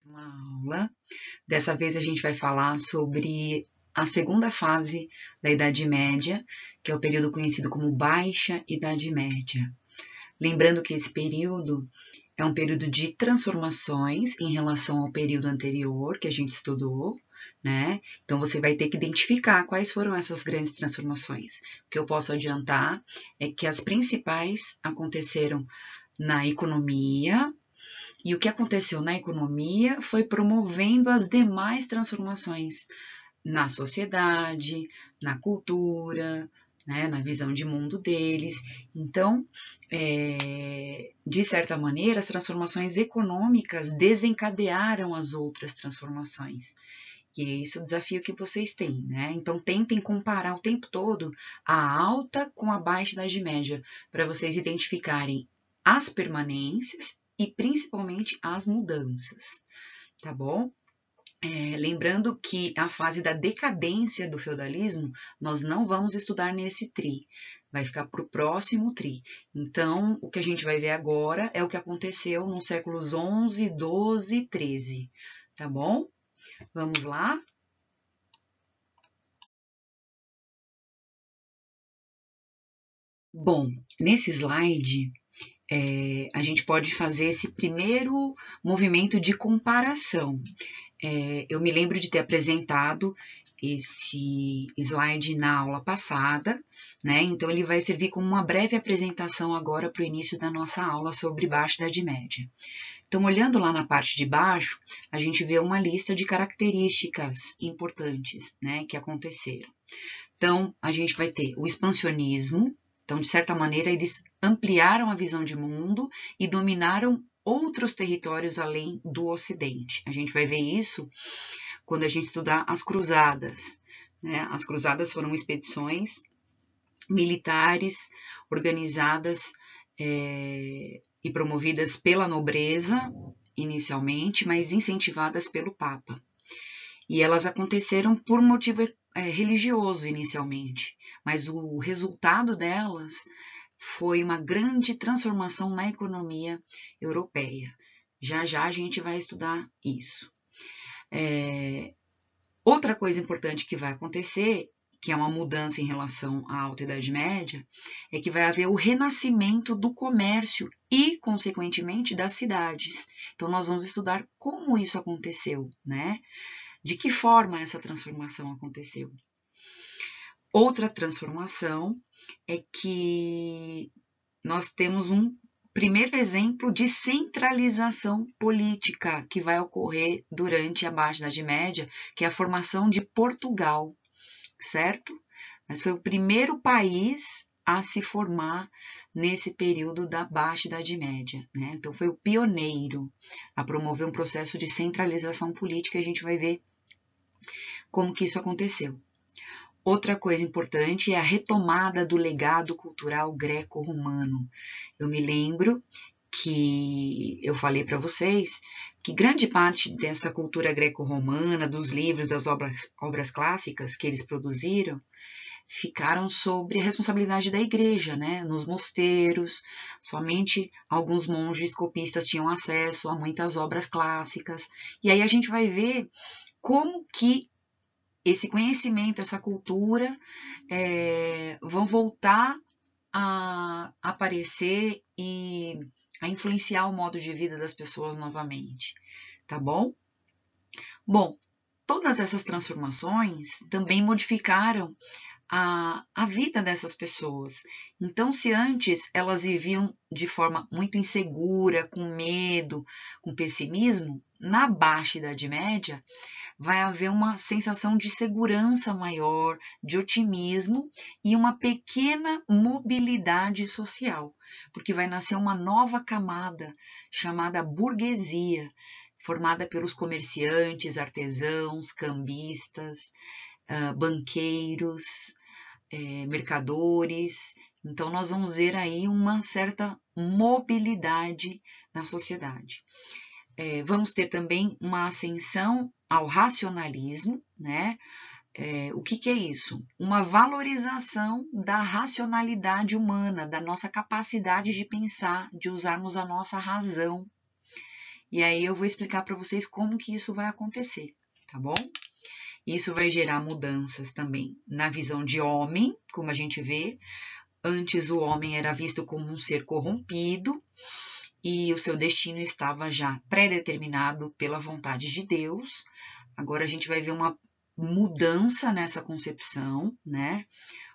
Uma aula. Dessa vez a gente vai falar sobre a segunda fase da Idade Média, que é o período conhecido como Baixa Idade Média. Lembrando que esse período é um período de transformações em relação ao período anterior que a gente estudou, né? Então você vai ter que identificar quais foram essas grandes transformações. O que eu posso adiantar é que as principais aconteceram na economia. E o que aconteceu na economia foi promovendo as demais transformações na sociedade, na cultura, né, na visão de mundo deles. Então, de certa maneira, as transformações econômicas desencadearam as outras transformações. E é esse o desafio que vocês têm, né? Então, tentem comparar o tempo todo a alta com a baixa Idade Média, para vocês identificarem as permanências e principalmente as mudanças, tá bom? Lembrando que a fase da decadência do feudalismo nós não vamos estudar nesse TRI, vai ficar para o próximo TRI. Então, o que a gente vai ver agora é o que aconteceu nos séculos 11, 12 e 13, tá bom? Vamos lá? Bom, nesse slide, a gente pode fazer esse primeiro movimento de comparação. Eu me lembro de ter apresentado esse slide na aula passada, né? Então, ele vai servir como uma breve apresentação agora para o início da nossa aula sobre Baixa Idade Média. Então, olhando lá na parte de baixo, a gente vê uma lista de características importantes, né, que aconteceram. Então, a gente vai ter o expansionismo. Então, de certa maneira, eles ampliaram a visão de mundo e dominaram outros territórios além do Ocidente. A gente vai ver isso quando a gente estudar as cruzadas, né? As cruzadas foram expedições militares organizadas e promovidas pela nobreza, inicialmente, mas incentivadas pelo Papa. E elas aconteceram por motivo religioso inicialmente, mas o resultado delas foi uma grande transformação na economia europeia. Já já a gente vai estudar isso. Outra coisa importante que vai acontecer, que é uma mudança em relação à Alta Idade Média, é que vai haver o renascimento do comércio e, consequentemente, das cidades. Então, nós vamos estudar como isso aconteceu, né? De que forma essa transformação aconteceu? Outra transformação é que nós temos um primeiro exemplo de centralização política que vai ocorrer durante a Baixa Idade Média, que é a formação de Portugal, certo? Mas foi o primeiro país a se formar nesse período da Baixa Idade Média, né? Então foi o pioneiro a promover um processo de centralização política, e a gente vai ver como que isso aconteceu. Outra coisa importante é a retomada do legado cultural greco-romano. Eu me lembro que eu falei para vocês que grande parte dessa cultura greco-romana, dos livros, das obras clássicas que eles produziram, ficaram sobre a responsabilidade da igreja, né? Nos mosteiros, somente alguns monges copistas tinham acesso a muitas obras clássicas. E aí a gente vai ver como que esse conhecimento, essa cultura vão voltar a aparecer e a influenciar o modo de vida das pessoas novamente, tá bom? Bom, todas essas transformações também modificaram a vida dessas pessoas. Então, se antes elas viviam de forma muito insegura, com medo, com pessimismo, na Baixa Idade Média, vai haver uma sensação de segurança maior, de otimismo e uma pequena mobilidade social, porque vai nascer uma nova camada chamada burguesia, formada pelos comerciantes, artesãos, cambistas, banqueiros, mercadores. Então, nós vamos ver aí uma certa mobilidade na sociedade. Vamos ter também uma ascensão ao racionalismo, né? O que é isso? Uma valorização da racionalidade humana, da nossa capacidade de pensar, de usarmos a nossa razão. E aí eu vou explicar para vocês como que isso vai acontecer, tá bom? Isso vai gerar mudanças também na visão de homem, como a gente vê. Antes o homem era visto como um ser corrompido e o seu destino estava já pré-determinado pela vontade de Deus. Agora a gente vai ver uma mudança nessa concepção, né?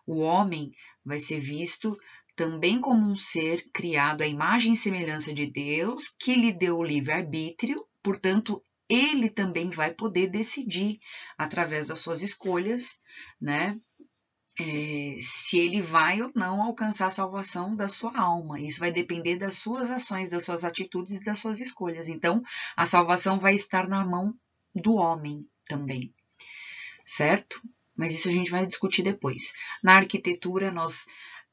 O homem vai ser visto também como um ser criado à imagem e semelhança de Deus, que lhe deu o livre-arbítrio, portanto, ele também vai poder decidir, através das suas escolhas, né, se ele vai ou não alcançar a salvação da sua alma. Isso vai depender das suas ações, das suas atitudes e das suas escolhas. Então, a salvação vai estar na mão do homem também, certo? Mas isso a gente vai discutir depois. Na arquitetura, nós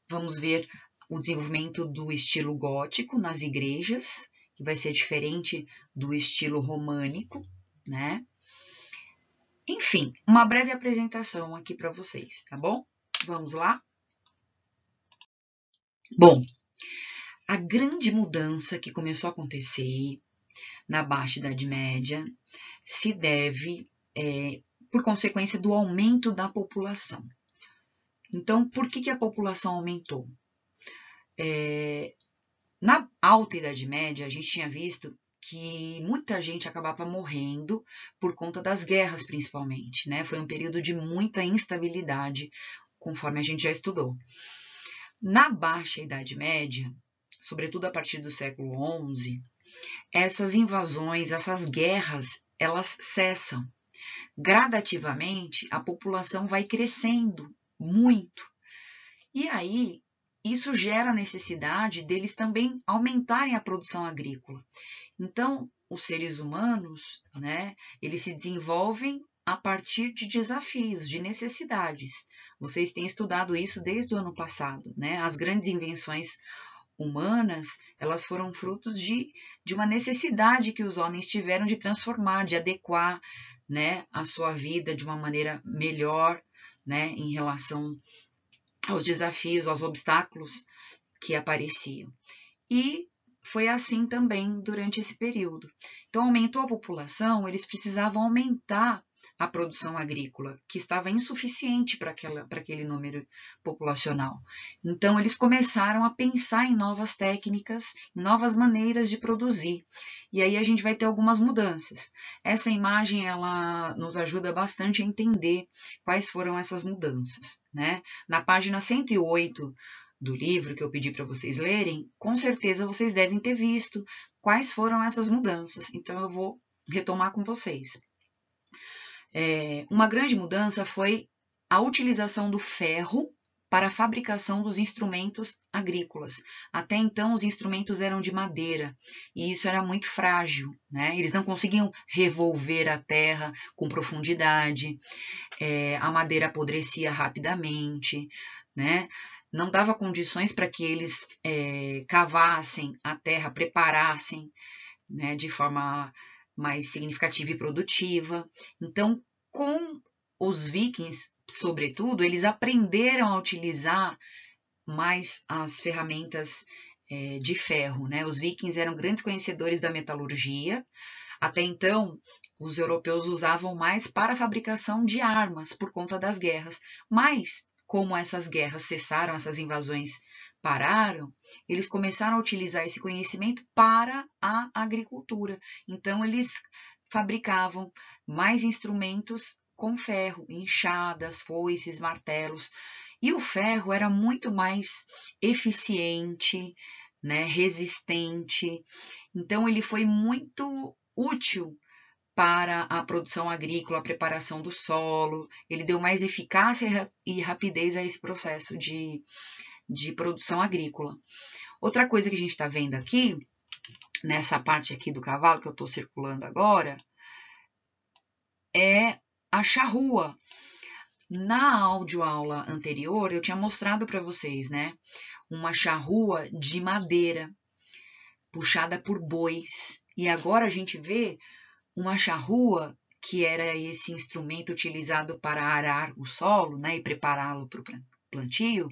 vamos ver o desenvolvimento do estilo gótico nas igrejas, que vai ser diferente do estilo românico, né? Enfim, uma breve apresentação aqui para vocês, tá bom? Vamos lá? Bom, a grande mudança que começou a acontecer na Baixa Idade Média se deve por consequência do aumento da população. Então, por que a população aumentou? Na Alta Idade Média, a gente tinha visto que muita gente acabava morrendo por conta das guerras, principalmente, né? Foi um período de muita instabilidade, conforme a gente já estudou. Na Baixa Idade Média, sobretudo a partir do século XI, essas invasões, essas guerras, elas cessam. Gradativamente, a população vai crescendo muito. E aí, isso gera a necessidade deles também aumentarem a produção agrícola. Então, os seres humanos, né, eles se desenvolvem a partir de desafios, de necessidades. Vocês têm estudado isso desde o ano passado, né? As grandes invenções humanas, elas foram frutos de uma necessidade que os homens tiveram de transformar, de adequar, né, a sua vida de uma maneira melhor, né, em relação aos desafios, aos obstáculos que apareciam. E foi assim também durante esse período. Então, aumentou a população, eles precisavam aumentar a produção agrícola, que estava insuficiente para aquele número populacional. Então, eles começaram a pensar em novas técnicas, em novas maneiras de produzir. E aí a gente vai ter algumas mudanças. Essa imagem, ela nos ajuda bastante a entender quais foram essas mudanças, né? Na página 108 do livro que eu pedi para vocês lerem, com certeza vocês devem ter visto quais foram essas mudanças. Então, eu vou retomar com vocês. Uma grande mudança foi a utilização do ferro para a fabricação dos instrumentos agrícolas. Até então, os instrumentos eram de madeira, e isso era muito frágil, né? Eles não conseguiam revolver a terra com profundidade, a madeira apodrecia rapidamente, né? Não dava condições para que eles cavassem a terra, preparassem, né, de forma mais significativa e produtiva. Então, com os vikings, sobretudo, eles aprenderam a utilizar mais as ferramentas de ferro, né? Os vikings eram grandes conhecedores da metalurgia. Até então, os europeus usavam mais para a fabricação de armas por conta das guerras. Mas, como essas guerras cessaram, essas invasões pararam, eles começaram a utilizar esse conhecimento para a agricultura. Então, eles fabricavam mais instrumentos com ferro, enxadas, foices, martelos. E o ferro era muito mais eficiente, né, resistente. Então, ele foi muito útil para a produção agrícola, a preparação do solo. Ele deu mais eficácia e rapidez a esse processo de produção agrícola. Outra coisa que a gente está vendo aqui, nessa parte aqui do cavalo que eu estou circulando agora, é a charrua. Na audioaula anterior, eu tinha mostrado para vocês, né, uma charrua de madeira, puxada por bois. E agora a gente vê uma charrua, que era esse instrumento utilizado para arar o solo, né, e prepará-lo para o plantio,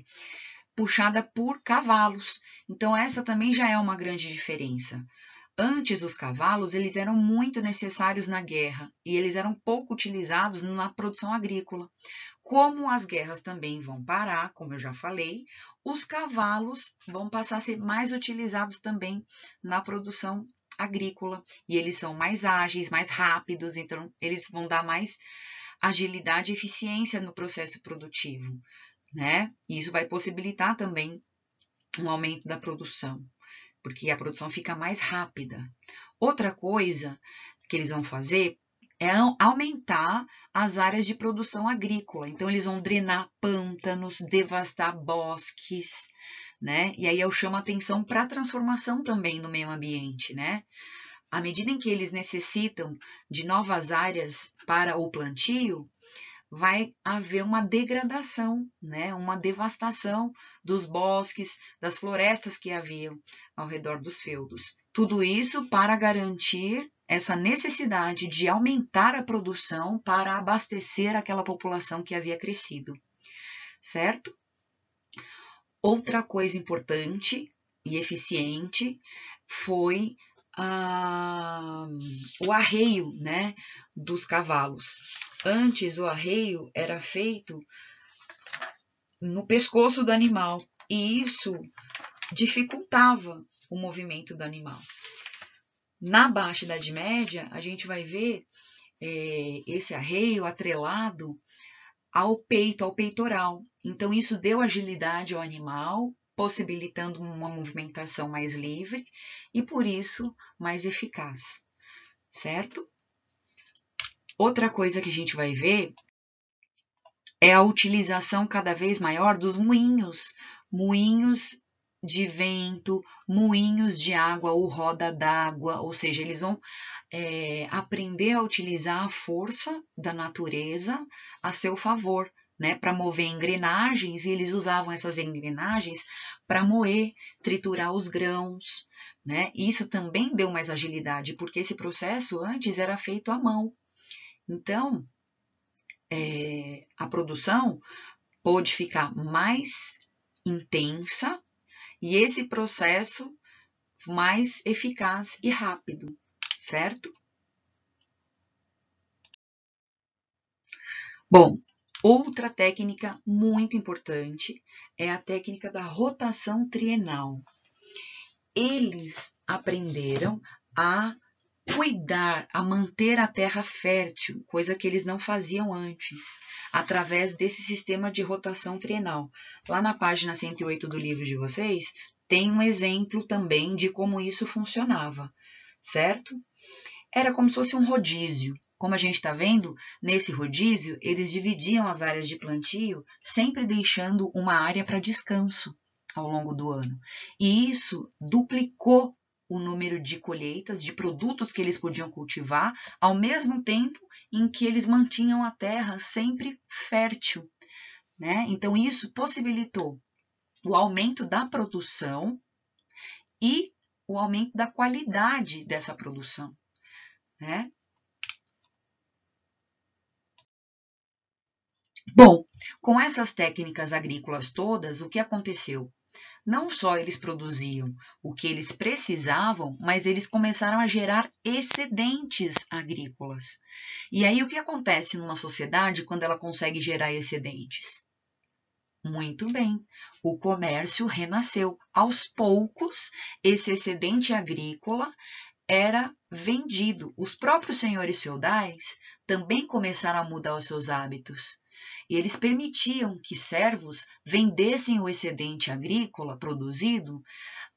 puxada por cavalos. Então, essa também já é uma grande diferença. Antes, os cavalos eles eram muito necessários na guerra e eles eram pouco utilizados na produção agrícola. Como as guerras também vão parar, como eu já falei, os cavalos vão passar a ser mais utilizados também na produção agrícola. E eles são mais ágeis, mais rápidos, então eles vão dar mais agilidade e eficiência no processo produtivo, né? E isso vai possibilitar também um aumento da produção, porque a produção fica mais rápida. Outra coisa que eles vão fazer é aumentar as áreas de produção agrícola. Então, eles vão drenar pântanos, devastar bosques, né? E aí eu chamo a atenção para a transformação também no meio ambiente, né? À medida em que eles necessitam de novas áreas para o plantio, vai haver uma degradação, né? Uma devastação dos bosques, das florestas que haviam ao redor dos feudos. Tudo isso para garantir essa necessidade de aumentar a produção para abastecer aquela população que havia crescido, certo? Outra coisa importante e eficiente foi o arreio, né, dos cavalos. Antes, o arreio era feito no pescoço do animal e isso dificultava o movimento do animal. Na Baixa Idade Média, a gente vai ver esse arreio atrelado ao peito, ao peitoral. Então, isso deu agilidade ao animal, possibilitando uma movimentação mais livre e, por isso, mais eficaz, certo? Outra coisa que a gente vai ver é a utilização cada vez maior dos moinhos, moinhos de vento, moinhos de água ou roda d'água, ou seja, eles vão aprender a utilizar a força da natureza a seu favor, né, para mover engrenagens, e eles usavam essas engrenagens para moer, triturar os grãos, né? Isso também deu mais agilidade, porque esse processo antes era feito à mão. Então, a produção pôde ficar mais intensa e esse processo mais eficaz e rápido, certo? Bom, outra técnica muito importante é a técnica da rotação trienal. Eles aprenderam a cuidar, a manter a terra fértil, coisa que eles não faziam antes, através desse sistema de rotação trienal. Lá na página 108 do livro de vocês, tem um exemplo também de como isso funcionava, certo? Era como se fosse um rodízio. Como a gente está vendo, nesse rodízio, eles dividiam as áreas de plantio, sempre deixando uma área para descanso ao longo do ano. E isso duplicou o número de colheitas, de produtos que eles podiam cultivar, ao mesmo tempo em que eles mantinham a terra sempre fértil, né? Então, isso possibilitou o aumento da produção e o aumento da qualidade dessa produção, né? Bom, com essas técnicas agrícolas todas, o que aconteceu? Não só eles produziam o que eles precisavam, mas eles começaram a gerar excedentes agrícolas. E aí o que acontece numa sociedade quando ela consegue gerar excedentes? Muito bem, o comércio renasceu. Aos poucos, esse excedente agrícola era vendido. Os próprios senhores feudais também começaram a mudar os seus hábitos. E eles permitiam que servos vendessem o excedente agrícola produzido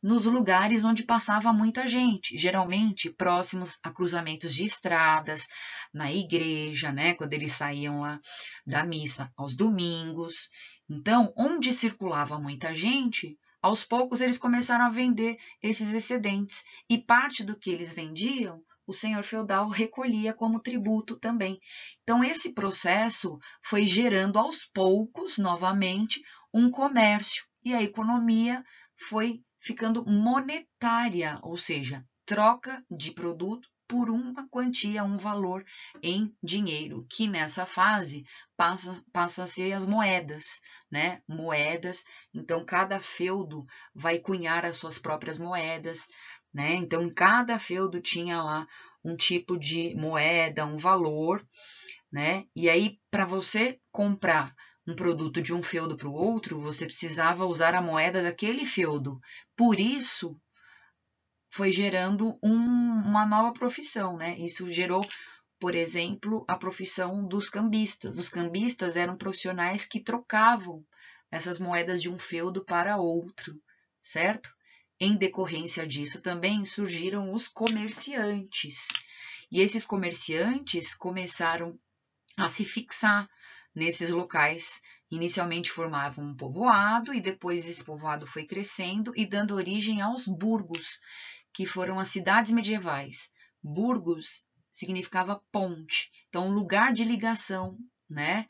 nos lugares onde passava muita gente, geralmente próximos a cruzamentos de estradas, na igreja, né, quando eles saíam lá da missa aos domingos. Então, onde circulava muita gente, aos poucos eles começaram a vender esses excedentes e parte do que eles vendiam, o senhor feudal recolhia como tributo também. Então, esse processo foi gerando aos poucos, novamente, um comércio e a economia foi ficando monetária, ou seja, troca de produto por uma quantia, um valor em dinheiro, que nessa fase passa a ser as moedas, né? Moedas, então cada feudo vai cunhar as suas próprias moedas, né? Então, em cada feudo tinha lá um tipo de moeda, um valor, né? E aí, para você comprar um produto de um feudo para o outro, você precisava usar a moeda daquele feudo. Por isso, foi gerando uma nova profissão, né? Isso gerou, por exemplo, a profissão dos cambistas. Os cambistas eram profissionais que trocavam essas moedas de um feudo para outro, certo? Em decorrência disso também surgiram os comerciantes. E esses comerciantes começaram a se fixar nesses locais. Inicialmente formavam um povoado e depois esse povoado foi crescendo e dando origem aos burgos, que foram as cidades medievais. Burgos significava ponte, então lugar de ligação, né?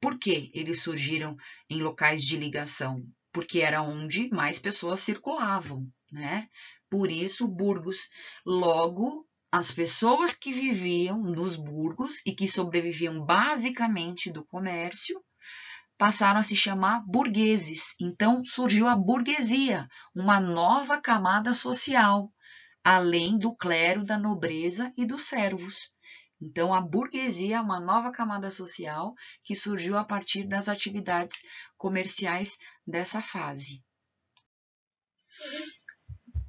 Por que eles surgiram em locais de ligação? Porque era onde mais pessoas circulavam, né? Por isso, burgos. Logo, as pessoas que viviam nos burgos e que sobreviviam basicamente do comércio passaram a se chamar burgueses. Então surgiu a burguesia, uma nova camada social, além do clero, da nobreza e dos servos. Então a burguesia é uma nova camada social que surgiu a partir das atividades comerciais dessa fase.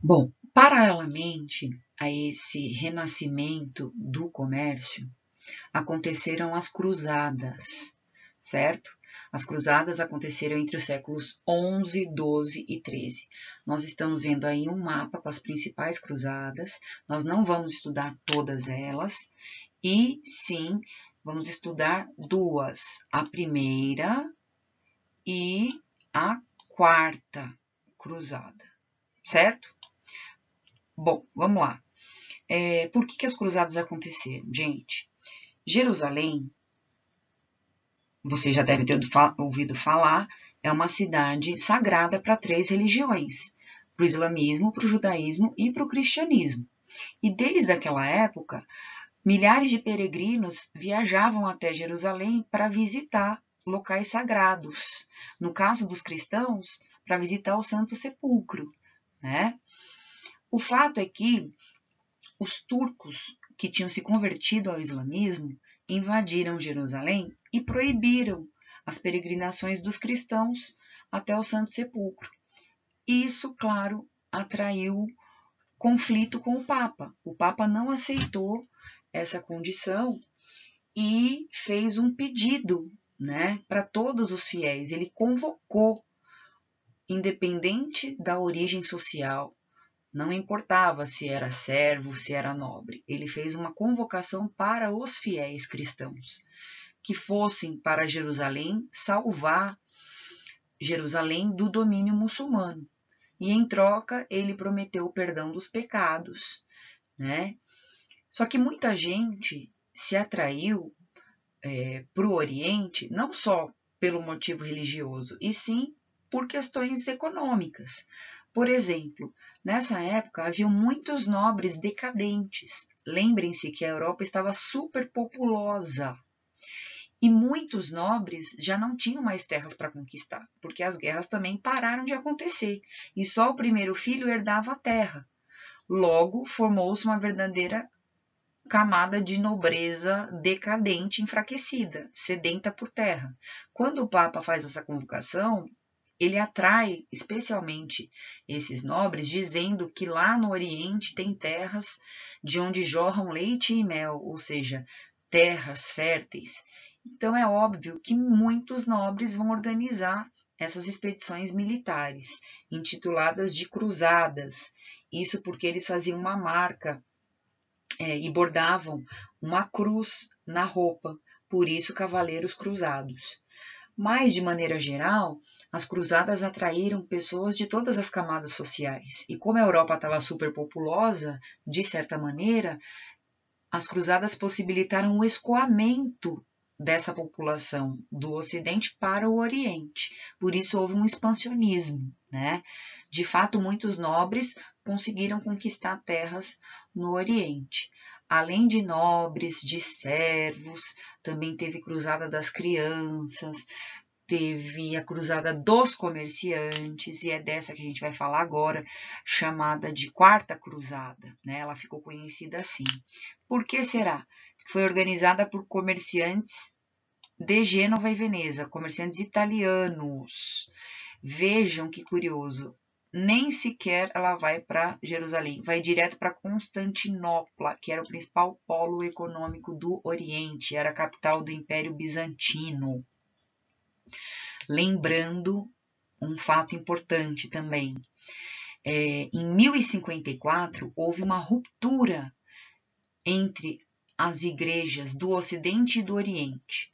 Bom, paralelamente a esse renascimento do comércio, aconteceram as cruzadas, certo? As cruzadas aconteceram entre os séculos 11, 12 e 13. Nós estamos vendo aí um mapa com as principais cruzadas. Nós não vamos estudar todas elas, e sim, vamos estudar duas. A primeira e a quarta cruzada, certo? Bom, vamos lá. Por que as cruzadas aconteceram, gente? Jerusalém, você já deve ter ouvido falar, é uma cidade sagrada para 3 religiões, para o islamismo, para o judaísmo e para o cristianismo. E desde aquela época, milhares de peregrinos viajavam até Jerusalém para visitar locais sagrados. No caso dos cristãos, para visitar o Santo Sepulcro, né? O fato é que os turcos que tinham se convertido ao islamismo invadiram Jerusalém e proibiram as peregrinações dos cristãos até o Santo Sepulcro. Isso, claro, atraiu conflito com o Papa. O Papa não aceitou essa condição e fez um pedido, né, para todos os fiéis. Ele convocou, independente da origem social, não importava se era servo, se era nobre. Ele fez uma convocação para os fiéis cristãos, que fossem para Jerusalém salvar Jerusalém do domínio muçulmano. E em troca, ele prometeu o perdão dos pecados, né? Só que muita gente se atraiu para o Oriente, não só pelo motivo religioso, e sim por questões econômicas. Por exemplo, nessa época haviam muitos nobres decadentes. Lembrem-se que a Europa estava superpopulosa e muitos nobres já não tinham mais terras para conquistar, porque as guerras também pararam de acontecer e só o primeiro filho herdava a terra. Logo, formou-se uma verdadeira camada de nobreza decadente, enfraquecida, sedenta por terra. Quando o Papa faz essa convocação, ele atrai especialmente esses nobres, dizendo que lá no Oriente tem terras de onde jorram leite e mel, ou seja, terras férteis. Então é óbvio que muitos nobres vão organizar essas expedições militares, intituladas de cruzadas. Isso porque eles faziam uma marca e bordavam uma cruz na roupa, por isso cavaleiros cruzados. Mas, de maneira geral, as cruzadas atraíram pessoas de todas as camadas sociais. E como a Europa estava superpopulosa, de certa maneira, as cruzadas possibilitaram o escoamento dessa população do Ocidente para o Oriente. Por isso houve um expansionismo, né? De fato, muitos nobres conseguiram conquistar terras no Oriente. Além de nobres, de servos, também teve cruzada das crianças, teve a Cruzada dos Comerciantes, e é dessa que a gente vai falar agora, chamada de Quarta Cruzada, né? Ela ficou conhecida assim. Por que será? Foi organizada por comerciantes de Gênova e Veneza, comerciantes italianos. Vejam que curioso, nem sequer ela vai para Jerusalém, vai direto para Constantinopla, que era o principal polo econômico do Oriente, era a capital do Império Bizantino. Lembrando um fato importante também, em 1054 houve uma ruptura entre as igrejas do Ocidente e do Oriente.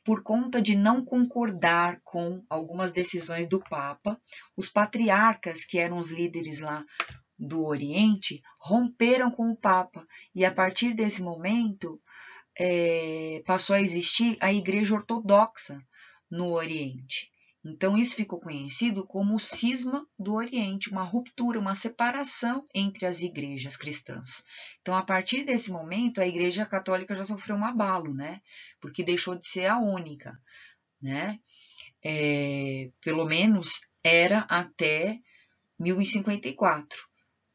Por conta de não concordar com algumas decisões do Papa, os patriarcas, que eram os líderes lá do Oriente, romperam com o Papa, e a partir desse momento passou a existir a Igreja Ortodoxa no Oriente. Então, isso ficou conhecido como o cisma do Oriente, uma ruptura, uma separação entre as igrejas cristãs. Então, a partir desse momento, a Igreja Católica já sofreu um abalo, né? Porque deixou de ser a única, né? Pelo menos era até 1054.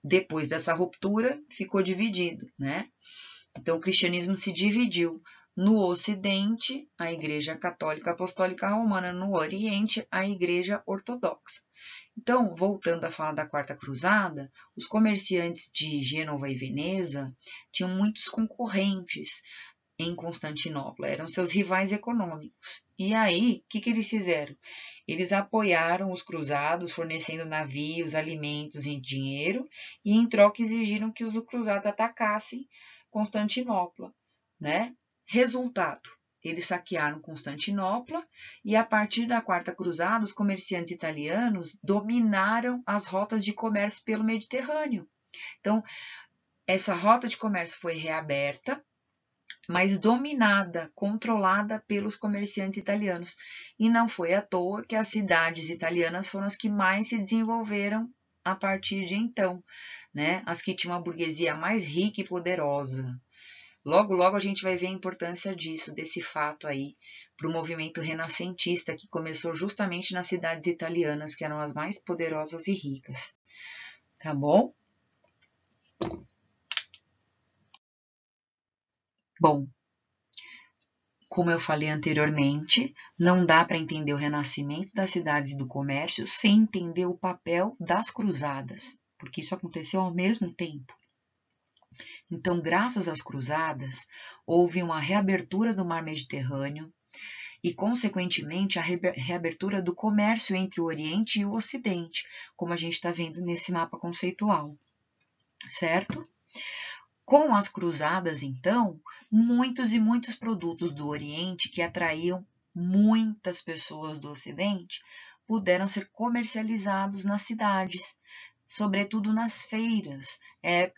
Depois dessa ruptura, ficou dividido, né? Então, o cristianismo se dividiu. No Ocidente, a Igreja Católica Apostólica Romana; no Oriente, a Igreja Ortodoxa. Então, voltando a falar da Quarta Cruzada, os comerciantes de Gênova e Veneza tinham muitos concorrentes em Constantinopla, eram seus rivais econômicos. E aí, o que eles fizeram? Eles apoiaram os cruzados, fornecendo navios, alimentos e dinheiro, e em troca exigiram que os cruzados atacassem Constantinopla, né? Resultado, eles saquearam Constantinopla, e a partir da Quarta Cruzada, os comerciantes italianos dominaram as rotas de comércio pelo Mediterrâneo. Então, essa rota de comércio foi reaberta, mas dominada, controlada pelos comerciantes italianos. E não foi à toa que as cidades italianas foram as que mais se desenvolveram a partir de então, né? As que tinham uma burguesia mais rica e poderosa. Logo, logo a gente vai ver a importância disso, desse fato aí, para o movimento renascentista, que começou justamente nas cidades italianas, que eram as mais poderosas e ricas. Tá bom? Bom, como eu falei anteriormente, não dá para entender o renascimento das cidades e do comércio sem entender o papel das cruzadas, porque isso aconteceu ao mesmo tempo. Então, graças às cruzadas, houve uma reabertura do mar Mediterrâneo e, consequentemente, a reabertura do comércio entre o Oriente e o Ocidente, como a gente está vendo nesse mapa conceitual, certo? Com as cruzadas, então, muitos e muitos produtos do Oriente que atraíam muitas pessoas do Ocidente puderam ser comercializados nas cidades, sobretudo nas feiras,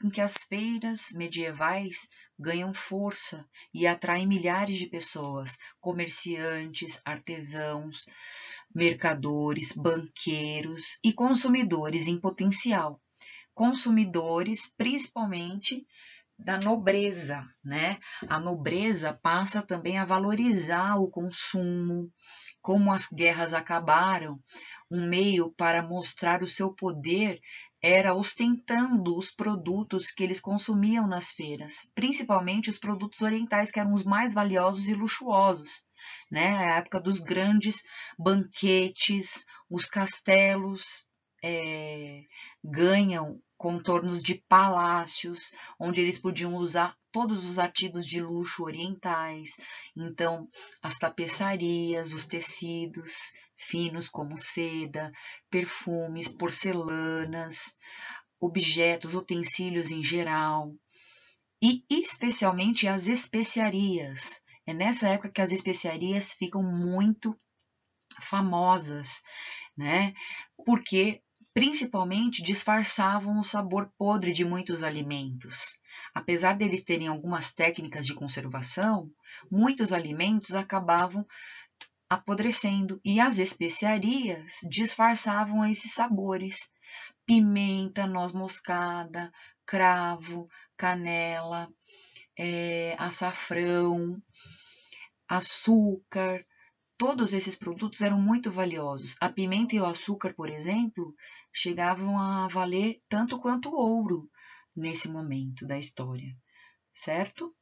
em que as feiras medievais ganham força e atraem milhares de pessoas, comerciantes, artesãos, mercadores, banqueiros e consumidores em potencial. Consumidores, principalmente da nobreza, né? A nobreza passa também a valorizar o consumo. Como as guerras acabaram, um meio para mostrar o seu poder era ostentando os produtos que eles consumiam nas feiras, principalmente os produtos orientais, que eram os mais valiosos e luxuosos, né? A época dos grandes banquetes, os castelos ganham contornos de palácios, onde eles podiam usar todos os artigos de luxo orientais. Então, as tapeçarias, os tecidos finos como seda, perfumes, porcelanas, objetos, utensílios em geral, e especialmente as especiarias. É nessa época que as especiarias ficam muito famosas, né? Porque principalmente disfarçavam o sabor podre de muitos alimentos. Apesar deles terem algumas técnicas de conservação, muitos alimentos acabavam apodrecendo e as especiarias disfarçavam esses sabores. Pimenta, noz moscada, cravo, canela, açafrão, açúcar, todos esses produtos eram muito valiosos. A pimenta e o açúcar, por exemplo, chegavam a valer tanto quanto o ouro nesse momento da história, certo?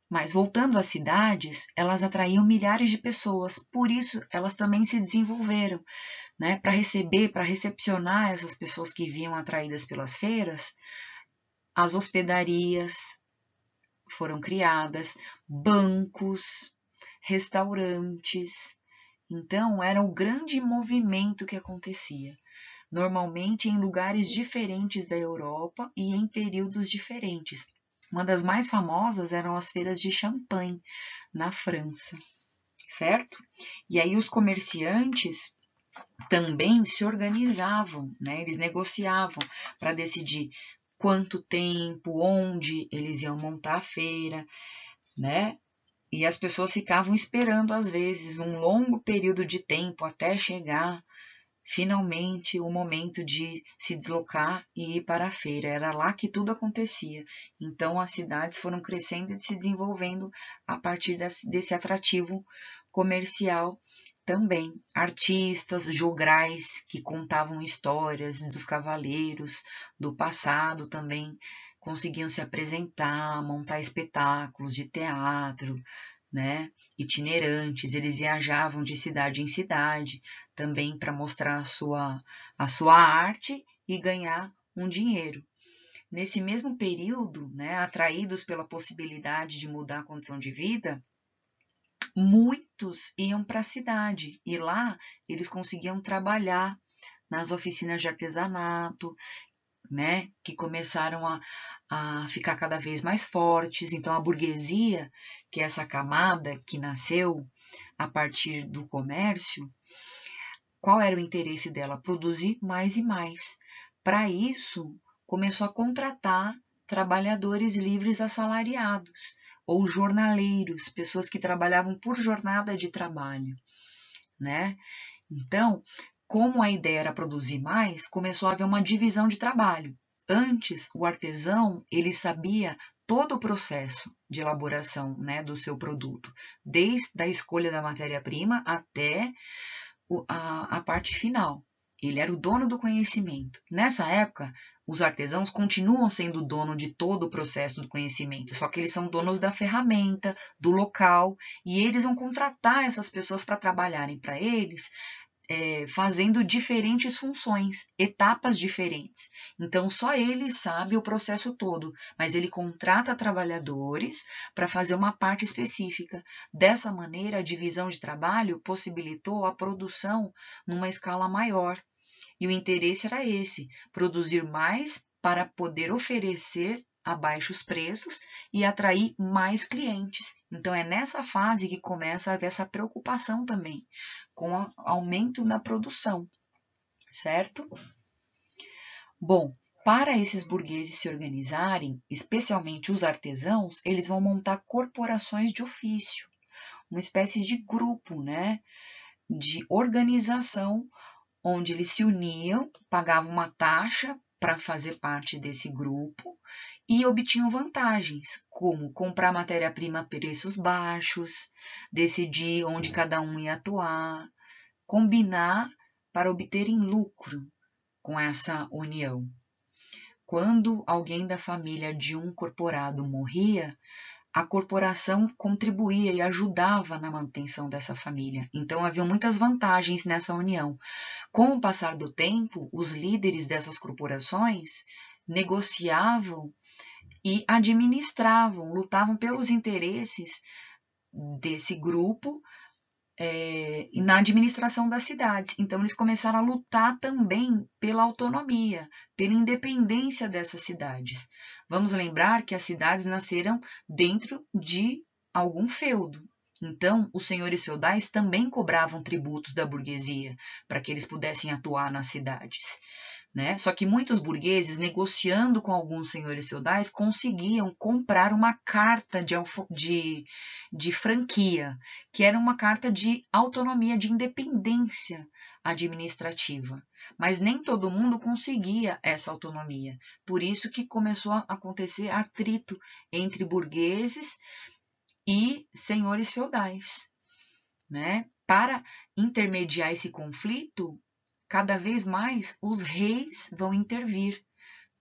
Mas voltando às cidades, elas atraíam milhares de pessoas, por isso elas também se desenvolveram, né? Para receber, para recepcionar essas pessoas que vinham atraídas pelas feiras, as hospedarias foram criadas, bancos, restaurantes. Então, era um grande movimento que acontecia, normalmente em lugares diferentes da Europa e em períodos diferentes. Uma das mais famosas eram as feiras de Champagne, na França, certo? E aí os comerciantes também se organizavam, né? Eles negociavam para decidir quanto tempo, onde eles iam montar a feira, né? E as pessoas ficavam esperando, às vezes, um longo período de tempo até chegar finalmente o momento de se deslocar e ir para a feira. Era lá que tudo acontecia. Então as cidades foram crescendo e se desenvolvendo a partir desse atrativo comercial também. Artistas, jograis que contavam histórias dos cavaleiros do passado também conseguiam se apresentar, montar espetáculos de teatro, né, itinerantes. Eles viajavam de cidade em cidade também para mostrar a sua arte e ganhar um dinheiro. Nesse mesmo período, né, atraídos pela possibilidade de mudar a condição de vida, muitos iam para a cidade e lá eles conseguiam trabalhar nas oficinas de artesanato, né, que começaram a ficar cada vez mais fortes. Então, a burguesia, que é essa camada que nasceu a partir do comércio, qual era o interesse dela? Produzir mais e mais. Para isso, começou a contratar trabalhadores livres assalariados ou jornaleiros, pessoas que trabalhavam por jornada de trabalho, né? Então, como a ideia era produzir mais, começou a haver uma divisão de trabalho. Antes, o artesão, ele sabia todo o processo de elaboração, né, do seu produto, desde a escolha da matéria-prima até a parte final. Ele era o dono do conhecimento. Nessa época, os artesãos continuam sendo dono de todo o processo do conhecimento, só que eles são donos da ferramenta, do local, e eles vão contratar essas pessoas para trabalharem para eles, fazendo diferentes funções, etapas diferentes. Então, só ele sabe o processo todo, mas ele contrata trabalhadores para fazer uma parte específica. Dessa maneira, a divisão de trabalho possibilitou a produção numa escala maior. E o interesse era esse, produzir mais para poder oferecer a baixos preços e atrair mais clientes. Então, é nessa fase que começa a haver essa preocupação também com o aumento na produção, certo? Bom, para esses burgueses se organizarem, especialmente os artesãos, eles vão montar corporações de ofício, uma espécie de grupo, né, de organização, onde eles se uniam, pagavam uma taxa para fazer parte desse grupo e obtinham vantagens, como comprar matéria-prima a preços baixos, decidir onde cada um ia atuar, combinar para obterem lucro com essa união. Quando alguém da família de um corporado morria, a corporação contribuía e ajudava na manutenção dessa família. Então, havia muitas vantagens nessa união. Com o passar do tempo, os líderes dessas corporações negociavam e administravam, lutavam pelos interesses desse grupo na administração das cidades. Então, eles começaram a lutar também pela autonomia, pela independência dessas cidades. Vamos lembrar que as cidades nasceram dentro de algum feudo. Então, os senhores feudais também cobravam tributos da burguesia para que eles pudessem atuar nas cidades, né? Só que muitos burgueses, negociando com alguns senhores feudais, conseguiam comprar uma carta de franquia, que era uma carta de autonomia, de independência administrativa. Mas nem todo mundo conseguia essa autonomia. Por isso que começou a acontecer atrito entre burgueses e senhores feudais, né? para intermediar esse conflito, cada vez mais os reis vão intervir,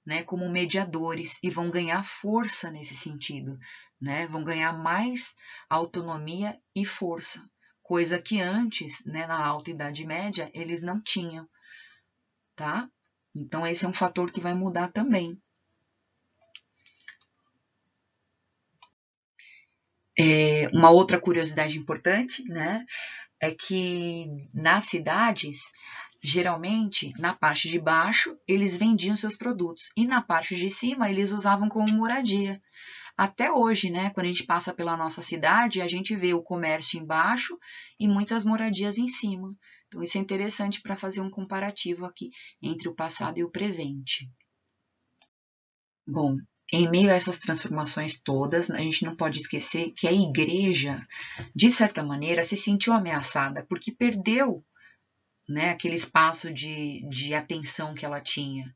né, como mediadores, e vão ganhar força nesse sentido, né, vão ganhar mais autonomia e força, coisa que antes, né, na Alta Idade Média, eles não tinham, tá? Então esse é um fator que vai mudar também. Uma outra curiosidade importante, né, é que nas cidades, geralmente, na parte de baixo, eles vendiam seus produtos, e na parte de cima, eles usavam como moradia. Até hoje, né, quando a gente passa pela nossa cidade, a gente vê o comércio embaixo e muitas moradias em cima. Então, isso é interessante para fazer um comparativo aqui entre o passado e o presente. Bom, em meio a essas transformações todas, a gente não pode esquecer que a igreja, de certa maneira, se sentiu ameaçada, porque perdeu, né, aquele espaço de atenção que ela tinha.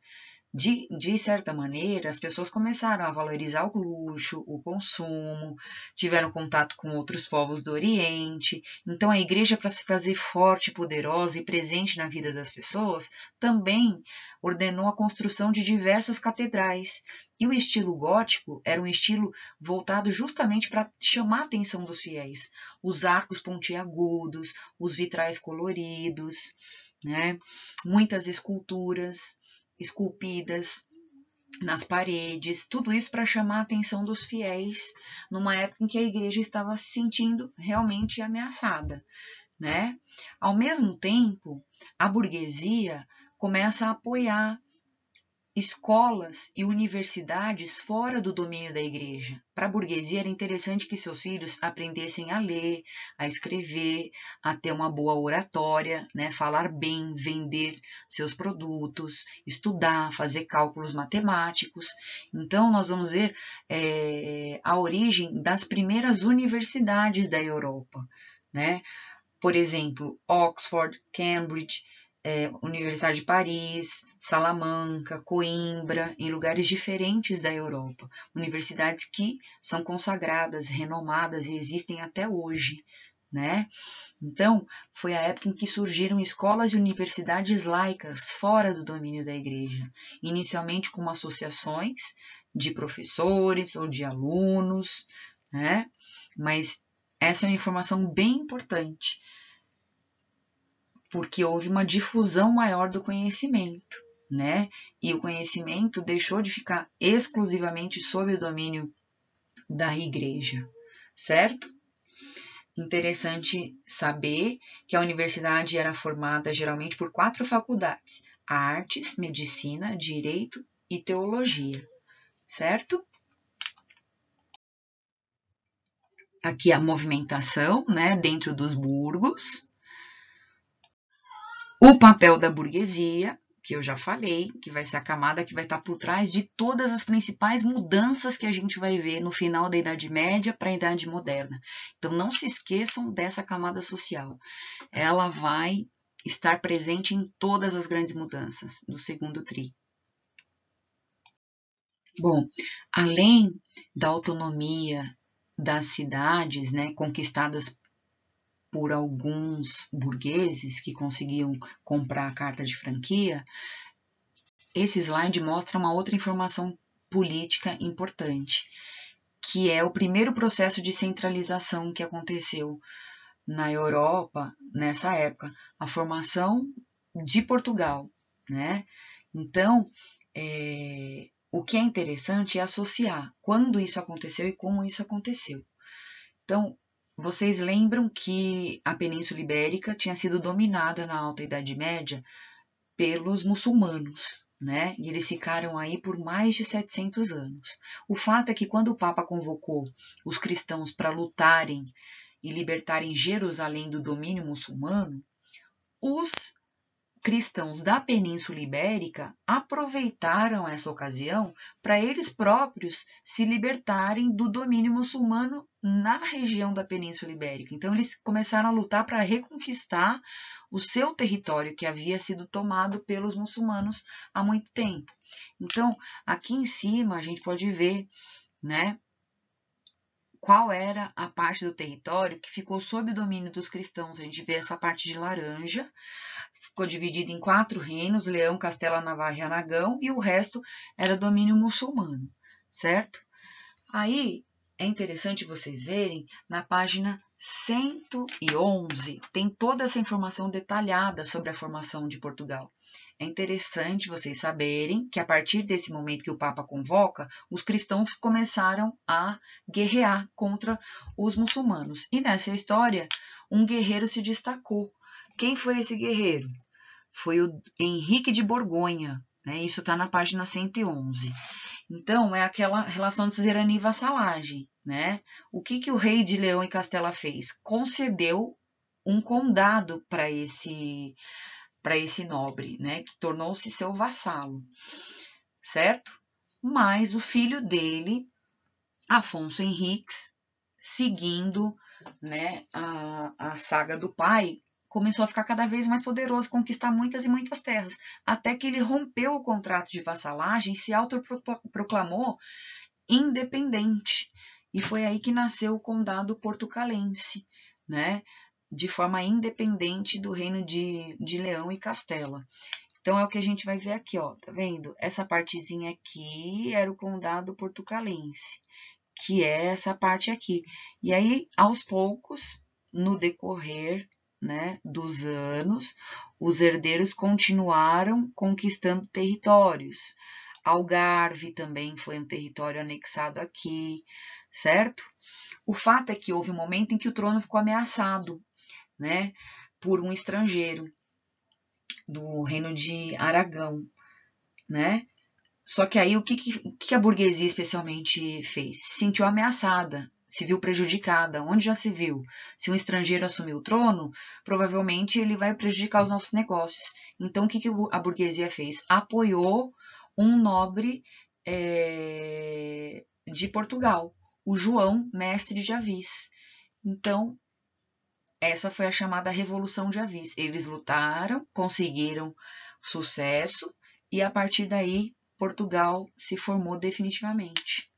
De certa maneira, as pessoas começaram a valorizar o luxo, o consumo, tiveram contato com outros povos do Oriente. Então, a igreja, para se fazer forte, poderosa e presente na vida das pessoas, também ordenou a construção de diversas catedrais. E o estilo gótico era um estilo voltado justamente para chamar a atenção dos fiéis. Os arcos pontiagudos, os vitrais coloridos, né? Muitas esculturas esculpidas nas paredes, tudo isso para chamar a atenção dos fiéis numa época em que a igreja estava se sentindo realmente ameaçada, né? Ao mesmo tempo, a burguesia começa a apoiar escolas e universidades fora do domínio da igreja. Para a burguesia era interessante que seus filhos aprendessem a ler, a escrever, a ter uma boa oratória, né, falar bem, vender seus produtos, estudar, fazer cálculos matemáticos. Então, nós vamos ver a origem das primeiras universidades da Europa, né? Por exemplo, Oxford, Cambridge, Universidade de Paris, Salamanca, Coimbra, em lugares diferentes da Europa. Universidades que são consagradas, renomadas e existem até hoje, né? Então, foi a época em que surgiram escolas e universidades laicas fora do domínio da igreja, inicialmente como associações de professores ou de alunos, né? Mas essa é uma informação bem importante, porque houve uma difusão maior do conhecimento, né? E o conhecimento deixou de ficar exclusivamente sob o domínio da igreja, certo? Interessante saber que a universidade era formada geralmente por 4 faculdades: artes, medicina, direito e teologia, certo? Aqui a movimentação, né, dentro dos burgos. O papel da burguesia, que eu já falei, que vai ser a camada que vai estar por trás de todas as principais mudanças que a gente vai ver no final da Idade Média para a Idade Moderna. Então, não se esqueçam dessa camada social. Ela vai estar presente em todas as grandes mudanças do segundo tri. Bom, além da autonomia das cidades, né, conquistadas por alguns burgueses que conseguiam comprar a carta de franquia, esse slide mostra uma outra informação política importante, que é o primeiro processo de centralização que aconteceu na Europa nessa época, a formação de Portugal, né? Então, o que é interessante é associar quando isso aconteceu e como isso aconteceu. Então, vocês lembram que a Península Ibérica tinha sido dominada na Alta Idade Média pelos muçulmanos, né? E eles ficaram aí por mais de 700 anos. O fato é que quando o Papa convocou os cristãos para lutarem e libertarem Jerusalém do domínio muçulmano, os cristãos da Península Ibérica aproveitaram essa ocasião para eles próprios se libertarem do domínio muçulmano na região da Península Ibérica. Então, eles começaram a lutar para reconquistar o seu território, que havia sido tomado pelos muçulmanos há muito tempo. Então, aqui em cima, a gente pode ver, né, qual era a parte do território que ficou sob o domínio dos cristãos. A gente vê essa parte de laranja, ficou dividida em 4 reinos, Leão, Castela, Navarra e Aragão, e o resto era domínio muçulmano, certo? Aí, é interessante vocês verem, na página 111, tem toda essa informação detalhada sobre a formação de Portugal. É interessante vocês saberem que a partir desse momento que o Papa convoca, os cristãos começaram a guerrear contra os muçulmanos. E nessa história, um guerreiro se destacou. Quem foi esse guerreiro? Foi o Henrique de Borgonha, né? Isso está na página 111. Então, é aquela relação de suzerania e vassalagem, né? O que o rei de Leão e Castela fez? Concedeu um condado para esse nobre, né? Que tornou-se seu vassalo, certo? Mas o filho dele, Afonso Henriques, seguindo, né, a saga do pai, começou a ficar cada vez mais poderoso, conquistar muitas e muitas terras, até que ele rompeu o contrato de vassalagem e se autoproclamou independente. E foi aí que nasceu o condado portucalense, né, de forma independente do reino de Leão e Castela. Então, é o que a gente vai ver aqui, ó, tá vendo? Essa partezinha aqui era o condado portucalense, que é essa parte aqui. E aí, aos poucos, no decorrer, né, dos anos, os herdeiros continuaram conquistando territórios. Algarve também foi um território anexado aqui, certo? O fato é que houve um momento em que o trono ficou ameaçado, né, por um estrangeiro do reino de Aragão, né? Só que aí o que a burguesia especialmente fez? Se sentiu ameaçada, se viu prejudicada. Onde já se viu? Se um estrangeiro assumir o trono, provavelmente ele vai prejudicar os nossos negócios. Então, o que a burguesia fez? Apoiou um nobre de Portugal, o João, mestre de Avis. Então, essa foi a chamada Revolução de Avis. Eles lutaram, conseguiram sucesso e, a partir daí, Portugal se formou definitivamente.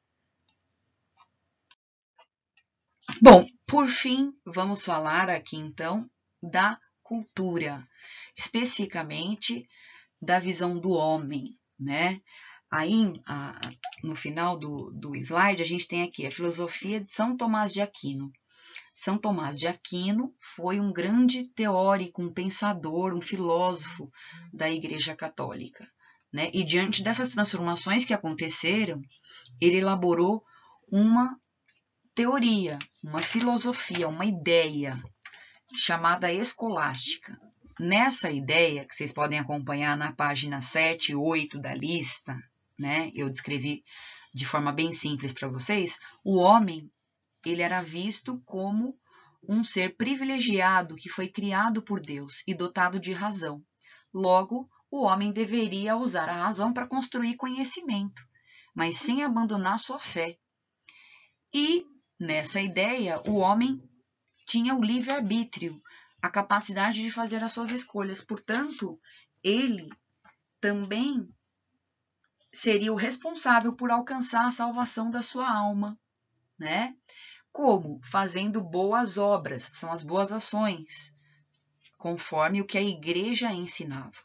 Bom, por fim, vamos falar aqui então da cultura, especificamente da visão do homem, né? Aí, no final do slide, a gente tem aqui a filosofia de São Tomás de Aquino. São Tomás de Aquino foi um grande teórico, um pensador, um filósofo da Igreja Católica, né? E diante dessas transformações que aconteceram, ele elaborou uma teoria, uma filosofia, uma ideia chamada escolástica. Nessa ideia, que vocês podem acompanhar na página 7 e 8 da lista, né? Eu descrevi de forma bem simples para vocês, o homem, ele era visto como um ser privilegiado que foi criado por Deus e dotado de razão. Logo, o homem deveria usar a razão para construir conhecimento, mas sem abandonar sua fé. E, nessa ideia, o homem tinha o livre-arbítrio, a capacidade de fazer as suas escolhas. Portanto, ele também seria o responsável por alcançar a salvação da sua alma, né? Como? Fazendo boas obras, são as boas ações, conforme o que a igreja ensinava.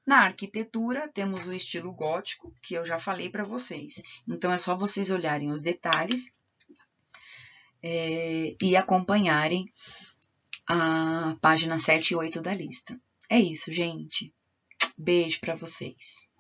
Na arquitetura, temos o estilo gótico, que eu já falei para vocês. Então, é só vocês olharem os detalhes e acompanharem a página 7 e 8 da lista. É isso, gente. Beijo para vocês.